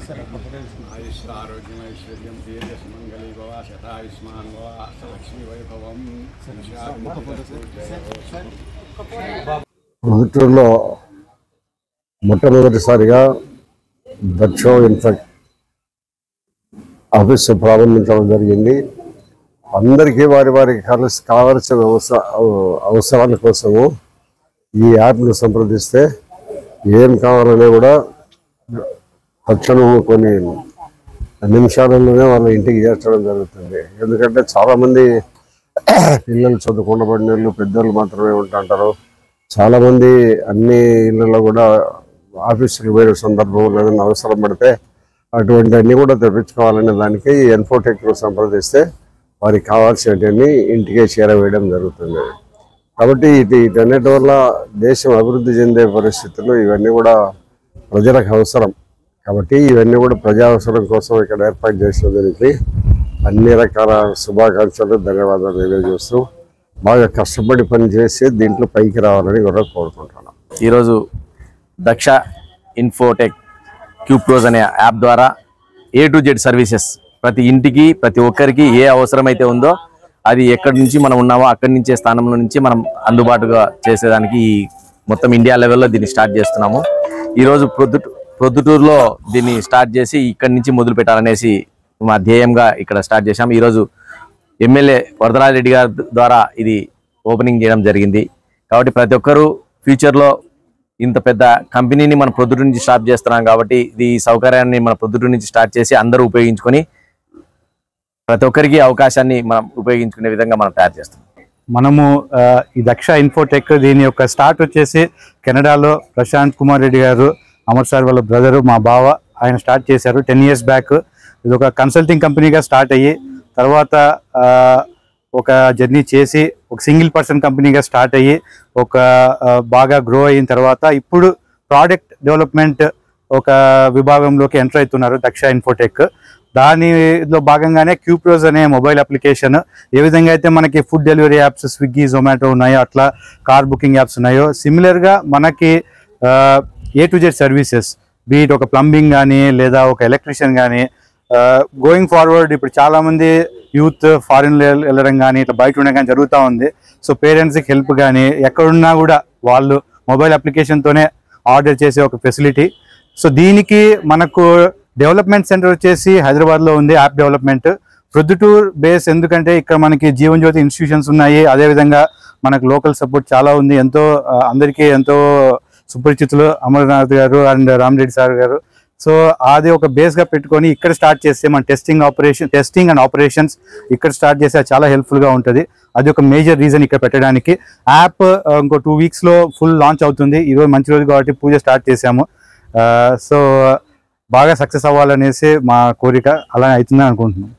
आयुष आरोग्यम ऐश्वर्यम दीर्घसुमंगली भव शतायुष्मान भव लक्ष्मी वैभवम పొద్దుటూరులో మొట్టమొదటిసారిగా దక్ష ఇన్ఫెక్ట్ ఆఫీస్ ప్రారంభించడం జరిగింది. అందరికీ వారికి కావలసిన అవసరాల కోసము ఈ యాప్ను సంప్రదిస్తే ఏం కావాలనే కూడా తక్షణం కొన్ని నిమిషాలలోనే వాళ్ళ ఇంటికి చేర్చడం జరుగుతుంది. ఎందుకంటే చాలామంది పిల్లలు చదువుకున్నబడిన వాళ్ళు పెద్దోళ్ళు మాత్రమే ఉంటుంటారు. చాలామంది అన్ని ఇళ్ళల్లో కూడా ఆఫీసులకు పోయే సందర్భం ఏదైనా అవసరం పడితే అటువంటి అన్నీ కూడా తెప్పించుకోవాలనే దానికి ఇన్ఫోటెక్ను సంప్రదిస్తే వారికి కావాల్సినవన్నీ ఇంటికే చేరవేయడం జరుగుతుంది. కాబట్టి వీటన్నిటి వల్ల దేశం అభివృద్ధి చెందే పరిస్థితుల్లో ఇవన్నీ కూడా ప్రజలకు అవసరం. కాబట్టి ఇవన్నీ కూడా ప్రజా అవసరం కోసం ఇక్కడ ఏర్పాటు చేసిన దానికి అన్ని రకాల శుభాకాంక్షలు ధన్యవాదాలు తెలియజేస్తూ బాగా కష్టపడి పనిచేసి దీంట్లో పైకి రావాలని కూడా కోరుకుంటున్నాను. ఈరోజు దక్ష ఇన్ఫోటెక్ క్యూప్రోజ్ అనే యాప్ ద్వారా A to Z సర్వీసెస్ ప్రతి ఇంటికి ప్రతి ఒక్కరికి ఏ అవసరమైతే ఉందో అది ఎక్కడి నుంచి మనం ఉన్నామో అక్కడి నుంచే స్థానంలో నుంచి మనం అందుబాటుగా చేసేదానికి మొత్తం ఇండియా లెవెల్లో దీన్ని స్టార్ట్ చేస్తున్నాము. ఈరోజు ప్రొద్దుటూరులో దీన్ని స్టార్ట్ చేసి ఇక్కడి నుంచి మొదలు పెట్టాలనేసి మా ధ్యేయంగా ఇక్కడ స్టార్ట్ చేశాము. ఈరోజు ఎమ్మెల్యే వరదరాజరెడ్డి గారి ద్వారా ఇది ఓపెనింగ్ చేయడం జరిగింది. కాబట్టి ప్రతి ఒక్కరూ ఫ్యూచర్లో ఇంత పెద్ద కంపెనీని మన ప్రొద్దుటూరు నుంచి స్టార్ట్ చేస్తున్నాం కాబట్టి ఈ సౌకర్యాన్ని మన ప్రొద్దుటూరు నుంచి స్టార్ట్ చేసి అందరూ ఉపయోగించుకొని ప్రతి ఒక్కరికి అవకాశాన్ని మనం ఉపయోగించుకునే విధంగా మనం తయారు చేస్తున్నాం. మనము ఈ దక్ష ఇన్ఫోటెక్ దీని యొక్క స్టార్ట్ వచ్చేసి కెనడాలో ప్రశాంత్ కుమార్ రెడ్డి గారు అమర్ సార్ వాళ్ళ బ్రదరు మా బావ ఆయన స్టార్ట్ చేశారు 10 years బ్యాక్. ఇది ఒక కన్సల్టింగ్ కంపెనీగా స్టార్ట్ అయ్యి తర్వాత ఒక జర్నీ చేసి ఒక సింగిల్ పర్సన్ కంపెనీగా స్టార్ట్ అయ్యి ఒక బాగా గ్రో అయిన తర్వాత ఇప్పుడు ప్రోడక్ట్ డెవలప్మెంట్ ఒక విభాగంలోకి ఎంటర్ అవుతున్నారు దక్ష ఇన్ఫోటెక్. దానిలో భాగంగానే క్యూప్రోజ్ అనే మొబైల్ అప్లికేషన్ ఏ విధంగా అయితే మనకి food delivery apps Swiggy Zomato ఉన్నాయో అట్లా కార్ బుకింగ్ యాప్స్ ఉన్నాయో సిమిలర్గా మనకి A to Z services beat ఒక ప్లంబింగ్ కానీ లేదా ఒక ఎలక్ట్రీషియన్ కానీ గోయింగ్ ఫార్వర్డ్ ఇప్పుడు చాలామంది యూత్ ఫారిన్ వెళ్ళడం కానీ ఇట్లా బయట ఉండడం కానీ జరుగుతూ ఉంది. సో పేరెంట్స్కి హెల్ప్ కానీ ఎక్కడున్నా కూడా వాళ్ళు మొబైల్ అప్లికేషన్తోనే ఆర్డర్ చేసే ఒక ఫెసిలిటీ. సో దీనికి మనకు డెవలప్మెంట్ సెంటర్ వచ్చేసి హైదరాబాద్లో ఉంది. యాప్ డెవలప్మెంట్ ప్రొద్దుటూర్ బేస్ ఎందుకంటే ఇక్కడ మనకి జీవన్ జ్యోతి ఇన్స్టిట్యూషన్స్ ఉన్నాయి. అదేవిధంగా మనకు లోకల్ సపోర్ట్ చాలా ఉంది. ఎంతో అందరికీ ఎంతో సుపరిచితులు అమర్నాథ్ గారు అండ్ రామరెడ్డి సార్ గారు. సో అది ఒక బేస్గా పెట్టుకొని ఇక్కడ స్టార్ట్ చేస్తే మన టెస్టింగ్ అండ్ ఆపరేషన్స్ ఇక్కడ స్టార్ట్ చేస్తే చాలా హెల్ప్ఫుల్గా ఉంటుంది. అది ఒక మేజర్ రీజన్ ఇక్కడ పెట్టడానికి. యాప్ ఇంకో 2 weeksలో ఫుల్ లాంచ్ అవుతుంది. ఈరోజు మంచి రోజు కాబట్టి పూజ స్టార్ట్ చేశాము. సో బాగా సక్సెస్ అవ్వాలనేసి మా కోరిక, అలా అవుతుందని అనుకుంటున్నాం.